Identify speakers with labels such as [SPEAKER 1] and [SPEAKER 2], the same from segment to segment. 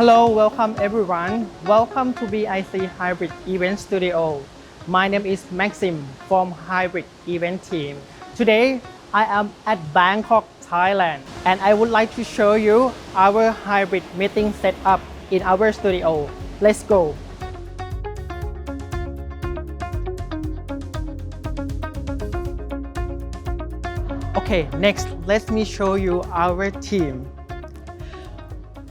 [SPEAKER 1] Hello, welcome everyone. Welcome to BIC Hybrid Event Studio. My name is Maxim from Hybrid Event Team. Today, I am at Bangkok, Thailand, and I would like to show you our hybrid meeting setup in our studio. Let's go. Okay, next, let me show you our team.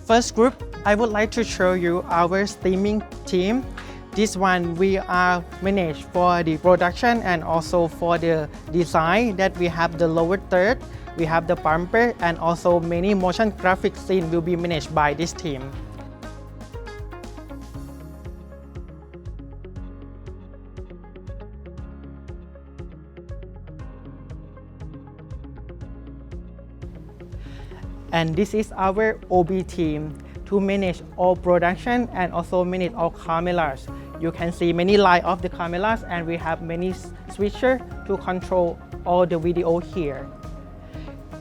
[SPEAKER 1] First group, I would like to show you our streaming team. This one we are managed for the production and also for the design that we have the lower third, we have the bumper and also many motion graphic scene will be managed by this team. And this is our OB team to manage all production and also manage all cameras. You can see many lines of the cameras and we have many switches to control all the video here.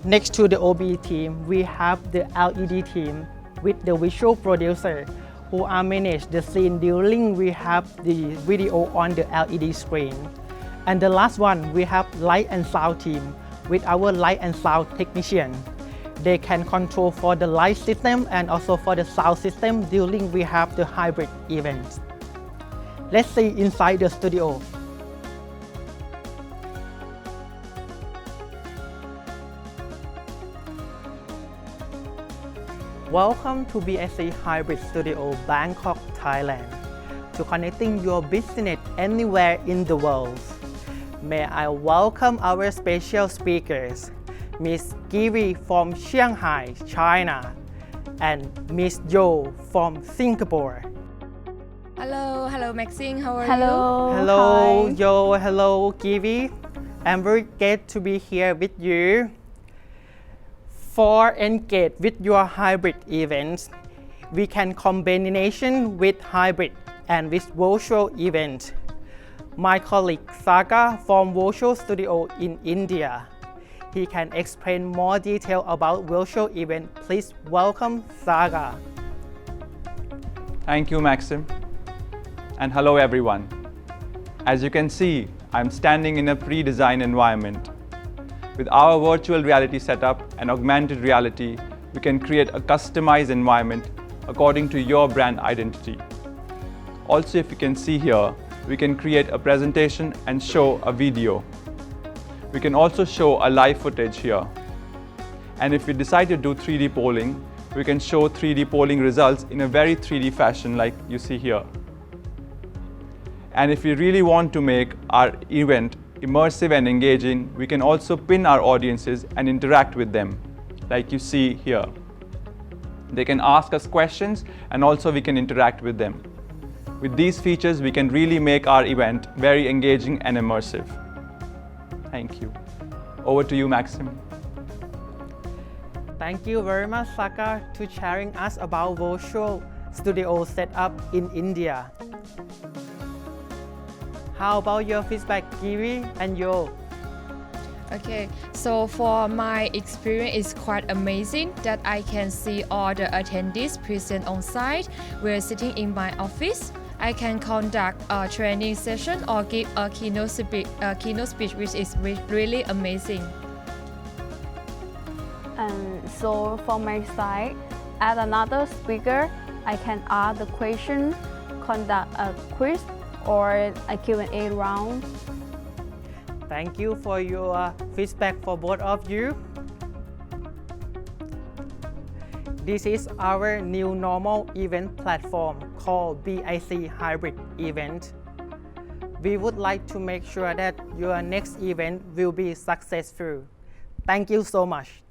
[SPEAKER 1] Next to the OB team, we have the LED team with the visual producer who are manage the scene during we have the video on the LED screen. And the last one, we have light and sound team with our light and sound technician. They can control for the light system and also for the sound system during we have the hybrid events. Let's see inside the studio. Welcome to BIC Hybrid Studio, Bangkok, Thailand. To connecting your business anywhere in the world. May I welcome our special speakers. Miss Kiwi from Shanghai, China, and Miss Yo from Singapore.
[SPEAKER 2] Hello Maxine, how are you?
[SPEAKER 1] Hello,
[SPEAKER 3] Hi.
[SPEAKER 1] Yo, hello, Kiwi. I'm very glad to be here with you. For engage with your hybrid events, we can combination with hybrid and with virtual event. My colleague Saga from Virtual Studio in India. He can explain more detail about virtual event. Please welcome Saga.
[SPEAKER 4] Thank you, Maxim. And hello, everyone. As you can see, I'm standing in a pre-designed environment. With our virtual reality setup and augmented reality, we can create a customized environment according to your brand identity. Also, if you can see here, we can create a presentation and show a video. We can also show a live footage here. And if we decide to do 3D polling, we can show 3D polling results in a very 3D fashion like you see here. And if we really want to make our event immersive and engaging, we can also pin our audiences and interact with them, like you see here. They can ask us questions and also we can interact with them. With these features, we can really make our event very engaging and immersive. Thank you. Over to you, Maxim.
[SPEAKER 1] Thank you very much, Saga, to sharing us about virtual studio setup in India. How about your feedback, Kiwi and Yo?
[SPEAKER 2] Okay, so for my experience is quite amazing that I can see all the attendees present on site. We're sitting in my office. I can conduct a training session or give a keynote speech which is really amazing.
[SPEAKER 3] And so from my side, as another speaker, I can ask the question, conduct a quiz or a Q&A round.
[SPEAKER 1] Thank you for your feedback for both of you. This is our new normal event platform called BIC Hybrid Event. We would like to make sure that your next event will be successful. Thank you so much.